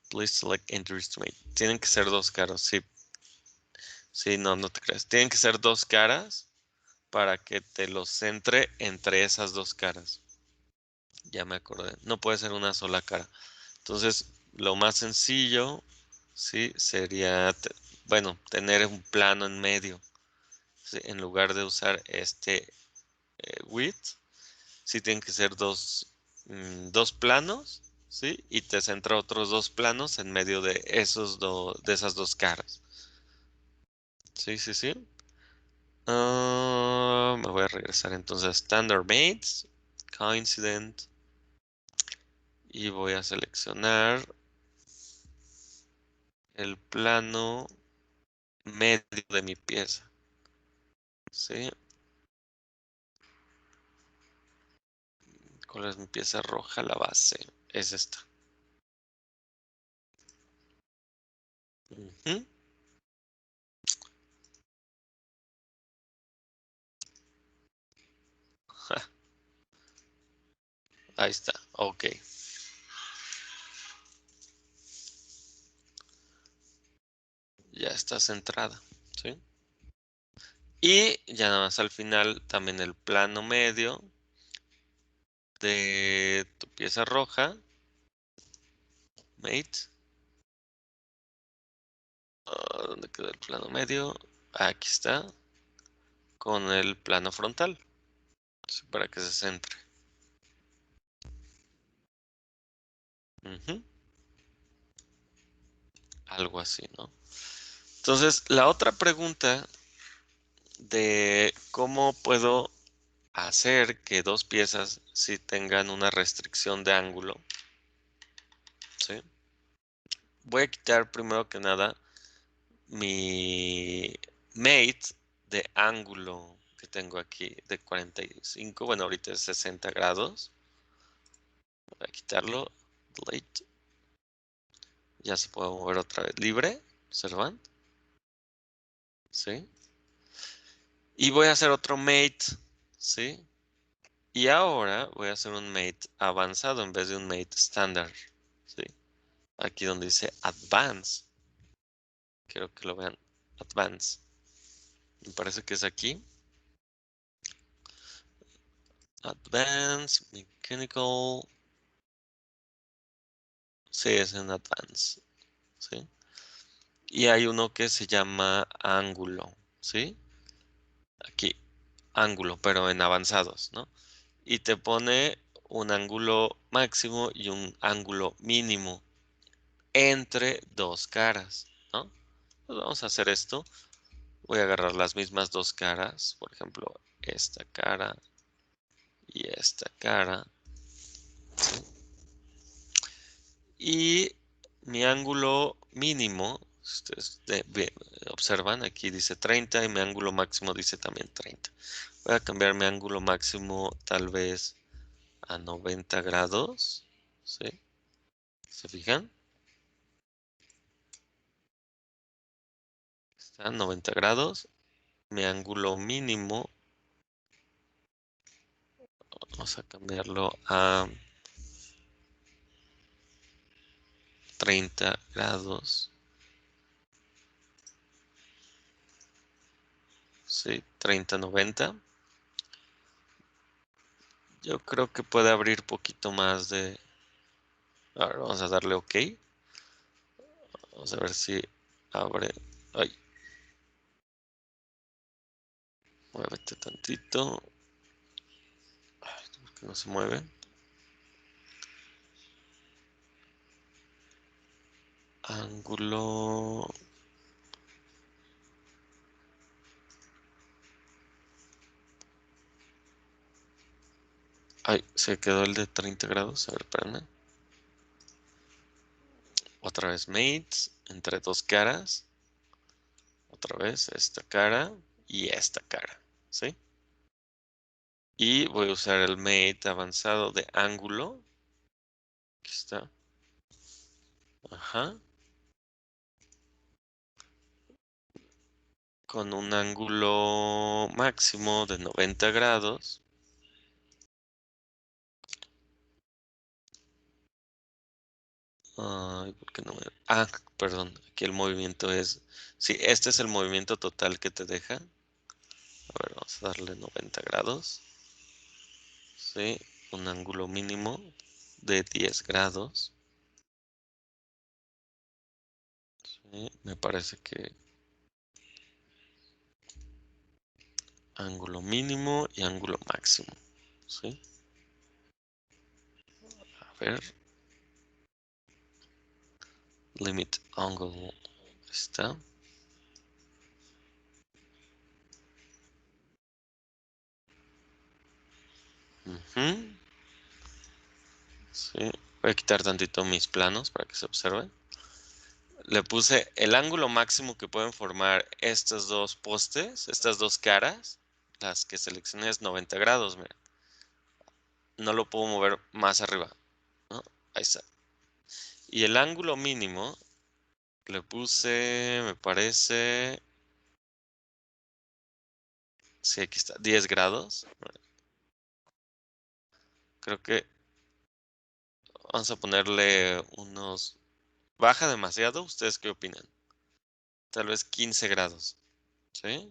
Please select entry estimate. Tienen que ser dos caras, sí. Sí, no te creas. Tienen que ser dos caras para que te lo centre entre esas dos caras. Ya me acordé. No puede ser una sola cara. Entonces, lo más sencillo, sí, sería, bueno, tener un plano en medio. ¿Sí? En lugar de usar este width, sí tienen que ser dos planos, ¿sí? Y te centra otros dos planos en medio de de esas dos caras. Sí, sí, sí. Me voy a regresar entonces a Standard Mates, Coincident, y voy a seleccionar el plano medio de mi pieza. ¿Sí? ¿Cuál es mi pieza roja? La base. Es esta. Ujú. Ahí está. Ok. Ya está centrada. ¿Sí? Y ya nada más al final también el plano medio de tu pieza roja. Mate. ¿Dónde quedó el plano medio? Aquí está. Con el plano frontal. ¿Sí? Para que se centre. Ujú. Algo así, ¿no? Entonces, la otra pregunta de cómo puedo hacer que dos piezas sí tengan una restricción de ángulo, ¿sí? Voy a quitar primero que nada mi mate de ángulo que tengo aquí de 45, bueno, ahorita es 60 grados. Voy a quitarlo, delete. Ya se puede mover otra vez libre, observan, ¿sí? Y voy a hacer otro mate, ¿sí? Y ahora voy a hacer un mate avanzado en vez de un mate estándar, ¿sí? Aquí donde dice advance. Quiero que lo vean. Advance. Me parece que es aquí. Advance, mechanical. Sí, es en advance, ¿sí? Y hay uno que se llama ángulo, ¿sí? Aquí, ángulo, pero en avanzados, ¿no? Y te pone un ángulo máximo y un ángulo mínimo entre dos caras, ¿no? Pues vamos a hacer esto. Voy a agarrar las mismas dos caras, por ejemplo, esta cara y esta cara, ¿sí? Y mi ángulo mínimo, ustedes observan, aquí dice 30 y mi ángulo máximo dice también 30. Voy a cambiar mi ángulo máximo tal vez a 90 grados, ¿sí? ¿Se fijan? Está a 90 grados. Mi ángulo mínimo, vamos a cambiarlo a 30 grados. Sí, 30, 90. Yo creo que puede abrir poquito más de... A ver, vamos a darle OK. Vamos a ver si abre. Ay. Muévete tantito. que no se mueve. Ángulo. Ay, se quedó el de 30 grados. A ver, espérame. Otra vez mates entre dos caras. Otra vez esta cara y esta cara. ¿Sí? Y voy a usar el mate avanzado de ángulo. Aquí está. Ajá. Con un ángulo máximo de 90 grados. Ay, ¿por qué no me... Ah, perdón, aquí el movimiento es... Sí, este es el movimiento total que te deja. A ver, vamos a darle 90 grados. Sí, un ángulo mínimo de 10 grados. Sí, me parece que... Ángulo mínimo y ángulo máximo. Sí. A ver. Limit angle. Está. Ujú. Sí. Voy a quitar tantito mis planos para que se observen. Le puse el ángulo máximo que pueden formar estos dos postes, estas dos caras. Las que seleccioné es 90 grados, mira. No lo puedo mover más arriba, ¿no? Ahí está. Y el ángulo mínimo le puse, me parece... Sí, aquí está, 10 grados. Creo que vamos a ponerle unos... ¿Baja demasiado? ¿Ustedes qué opinan? Tal vez 15 grados. ¿Sí?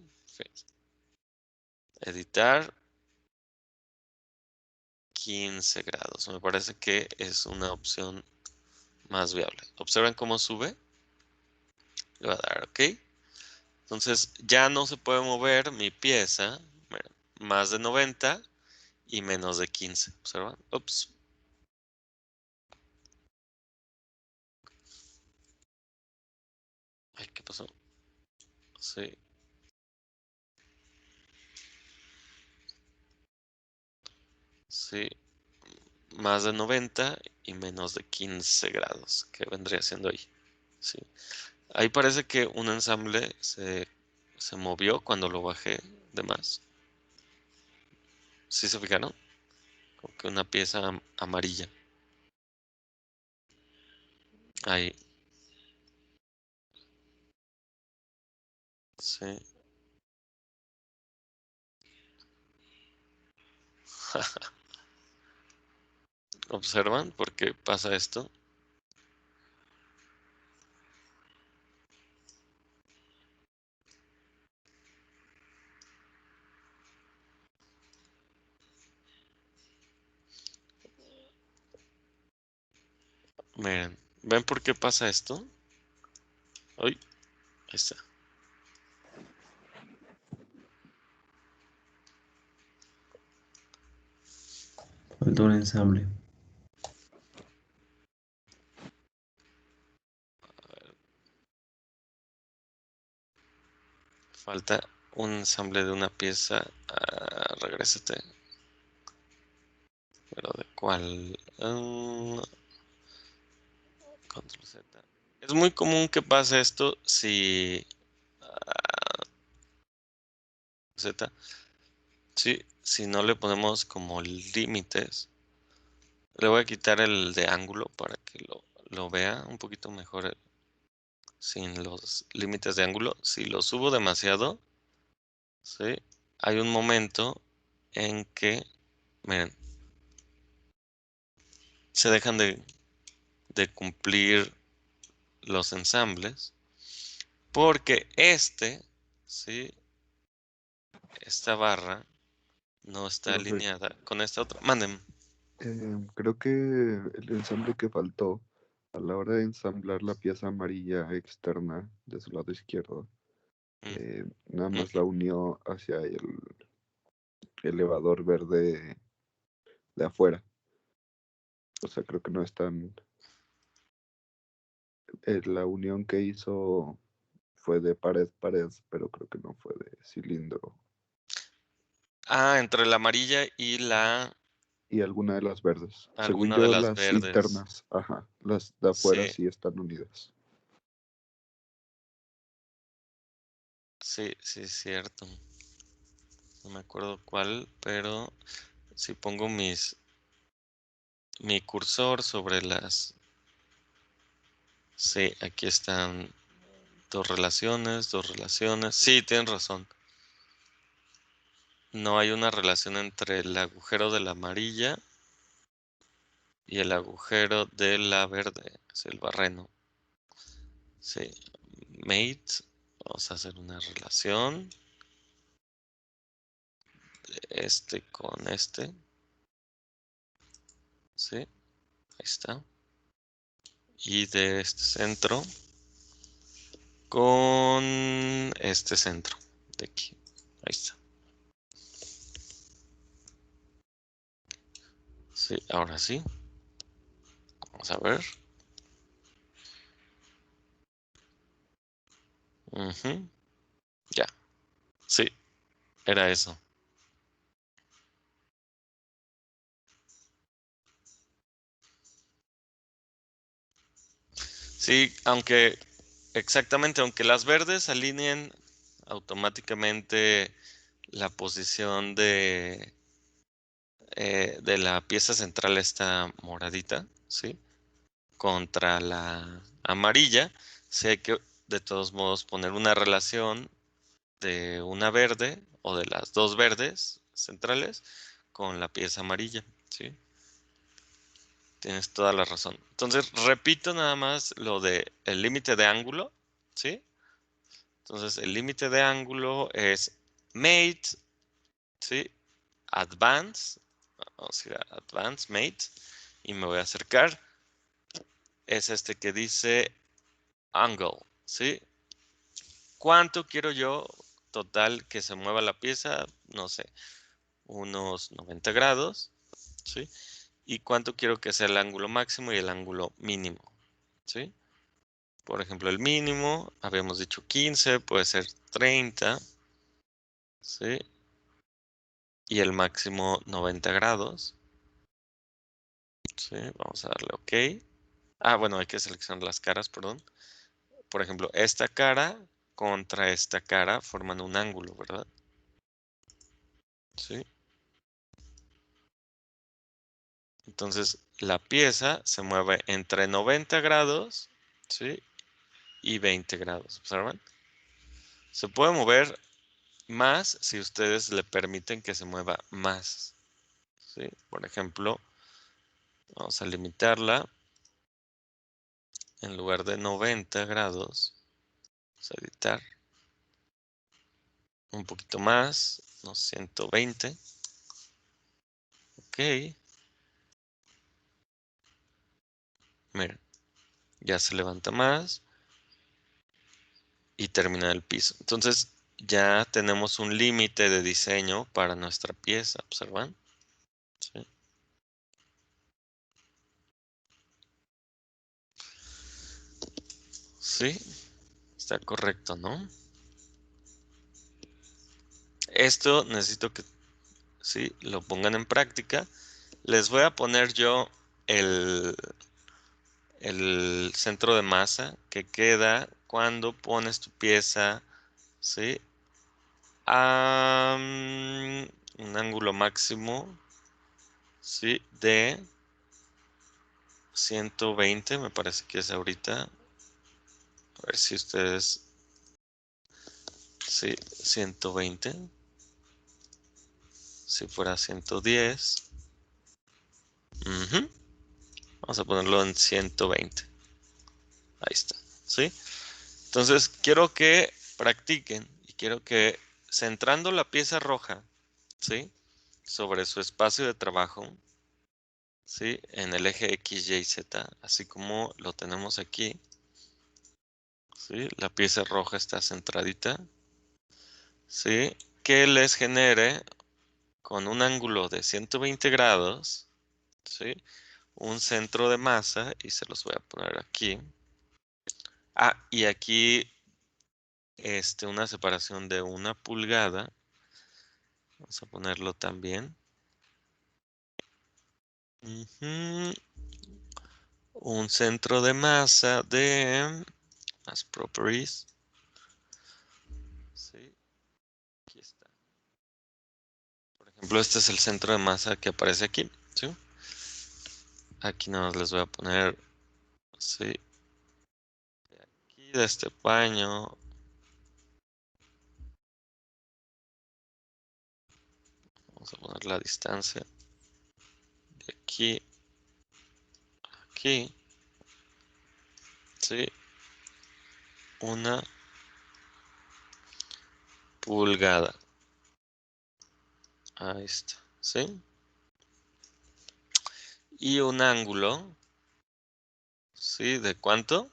Editar. 15 grados. Me parece que es una opción más viable. Observen cómo sube. Le voy a dar OK. Entonces ya no se puede mover mi pieza más de 90 y menos de 15. Observan. Ups. Ay, ¿qué pasó? Sí. Sí. Más de 90 y menos de 15 grados. Que vendría siendo ahí. Sí. Ahí parece que un ensamble se movió cuando lo bajé de más. ¿Sí se fijaron? Como que una pieza amarilla. Ahí. Sí. ¿Observan por qué pasa esto? Miren, ¿ven por qué pasa esto? Uy, ahí está. Falta un ensamble. Falta un ensamble de una pieza. Regrésate. ¿Pero de cuál? Control Z. Es muy común que pase esto si... Z. Sí, si no le ponemos como límites. Le voy a quitar el de ángulo para que lo vea un poquito mejor sin los límites de ángulo. Si lo subo demasiado, ¿sí? Hay un momento en que, miren, se dejan de cumplir los ensambles porque ¿sí? Esta barra no está Profe, alineada con esta otra. Manden. creo que el ensamble que faltó a la hora de ensamblar la pieza amarilla externa de su lado izquierdo, nada más la unió hacia el elevador verde de afuera. O sea, creo que no es tan... la unión que hizo fue de pared-pared, pero creo que no fue de cilindro. Ah, entre la amarilla y la... Y alguna de las verdes. Según Alguna de yo, las las verdes. internas, ajá, las de afuera Sí. sí están unidas. Sí, sí, es cierto. No me acuerdo cuál, pero si pongo mi cursor sobre las... Sí, aquí están dos relaciones. Sí, tienen razón. No hay una relación entre el agujero de la amarilla y el agujero de la verde. Es el barreno. Sí, mate. Vamos a hacer una relación. Este con este. Sí, ahí está. Y de este centro con este centro de aquí. Ahí está. Sí, ahora sí. Vamos a ver. Ya. Sí, era eso. Sí, aunque exactamente, aunque las verdes alineen automáticamente la posición de la pieza central, esta moradita, ¿sí? Contra la amarilla, sí hay que de todos modos poner una relación de una verde o de las dos verdes centrales con la pieza amarilla, ¿sí? Tienes toda la razón. Entonces, repito nada más lo de el límite de ángulo, ¿sí? Entonces, el límite de ángulo es mate, ¿sí? Advance, vamos a ir a advance, mate, y me voy a acercar. Es este que dice angle, ¿sí? ¿Cuánto quiero yo total que se mueva la pieza? No sé, unos 90 grados, ¿sí? ¿Y cuánto quiero que sea el ángulo máximo y el ángulo mínimo? ¿Sí? Por ejemplo, el mínimo, habíamos dicho 15, puede ser 30, ¿sí? Y el máximo 90 grados, ¿sí? Vamos a darle OK. Ah, bueno, hay que seleccionar las caras, perdón. Por ejemplo, esta cara contra esta cara forman un ángulo, ¿verdad? ¿Sí? Entonces, la pieza se mueve entre 90 grados, ¿sí? Y 20 grados, ¿observan? Se puede mover más si ustedes le permiten que se mueva más, ¿sí? Por ejemplo, vamos a limitarla. En lugar de 90 grados, vamos a editar un poquito más, unos 120. OK. Mira, ya se levanta más y termina el piso. Entonces, ya tenemos un límite de diseño para nuestra pieza, ¿observan? ¿Sí? Sí, está correcto, ¿no? Esto necesito que sí, lo pongan en práctica. Les voy a poner yo el centro de masa que queda cuando pones tu pieza, ¿sí? A un ángulo máximo, ¿sí? De 120, me parece que es ahorita. A ver si ustedes... Sí, 120. Si fuera 110. Vamos a ponerlo en 120. Ahí está, ¿sí? Entonces, quiero que practiquen y quiero que centrando la pieza roja, ¿sí? Sobre su espacio de trabajo, ¿sí? En el eje X, Y, Z, así como lo tenemos aquí, ¿sí? La pieza roja está centradita, ¿sí? Que les genere con un ángulo de 120 grados, ¿sí? Un centro de masa y se los voy a poner aquí. Y aquí una separación de 1 pulgada. Vamos a ponerlo también. Un centro de masa de más properties. Sí. Aquí está. Por ejemplo, este es el centro de masa que aparece aquí. ¿Sí? Aquí nada más les voy a poner. Sí. De aquí, de este paño. Vamos a poner la distancia. De aquí. Aquí. Sí. 1 pulgada. Ahí está. ¿Sí? Y un ángulo. ¿Sí? ¿De cuánto?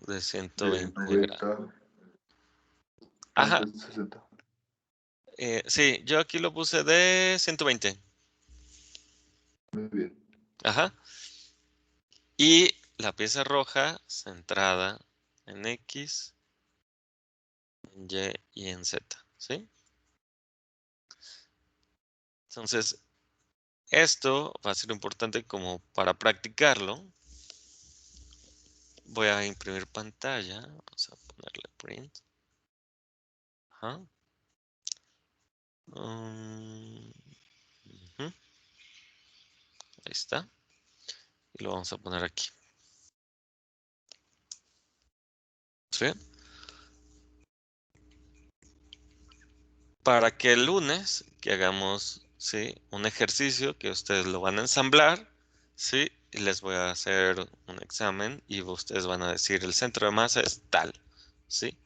De 120 grados. Ajá. 60. Sí, yo aquí lo puse de 120. Muy bien. Ajá. Y la pieza roja centrada en X, en Y y en Z. ¿Sí? Entonces, esto va a ser importante como para practicarlo. Voy a imprimir pantalla. Vamos a ponerle print. Ajá. Ahí está. Y lo vamos a poner aquí. ¿Sí? Para que el lunes que hagamos, ¿sí? Un ejercicio que ustedes lo van a ensamblar, ¿sí? Y les voy a hacer un examen y ustedes van a decir el centro de masa es tal, ¿sí?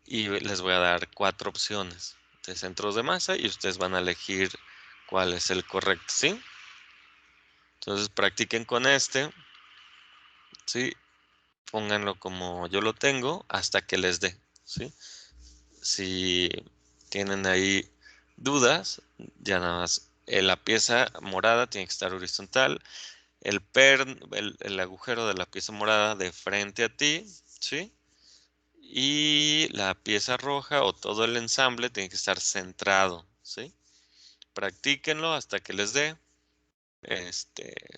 Y les voy a dar 4 opciones de centros de masa y ustedes van a elegir cuál es el correcto, ¿sí? Entonces practiquen con este, ¿sí? Pónganlo como yo lo tengo hasta que les dé, ¿sí? Si tienen ahí dudas, ya nada más. La pieza morada tiene que estar horizontal. El agujero de la pieza morada de frente a ti, ¿sí? Y la pieza roja o todo el ensamble tiene que estar centrado, ¿sí? Practíquenlo hasta que les dé.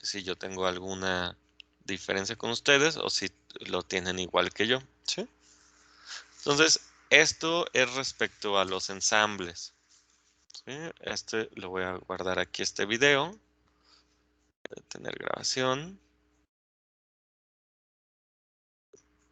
Si yo tengo alguna diferencia con ustedes o si lo tienen igual que yo, ¿sí? Entonces, esto es respecto a los ensambles. ¿Sí? Lo voy a guardar aquí, este video. Voy a tener grabación.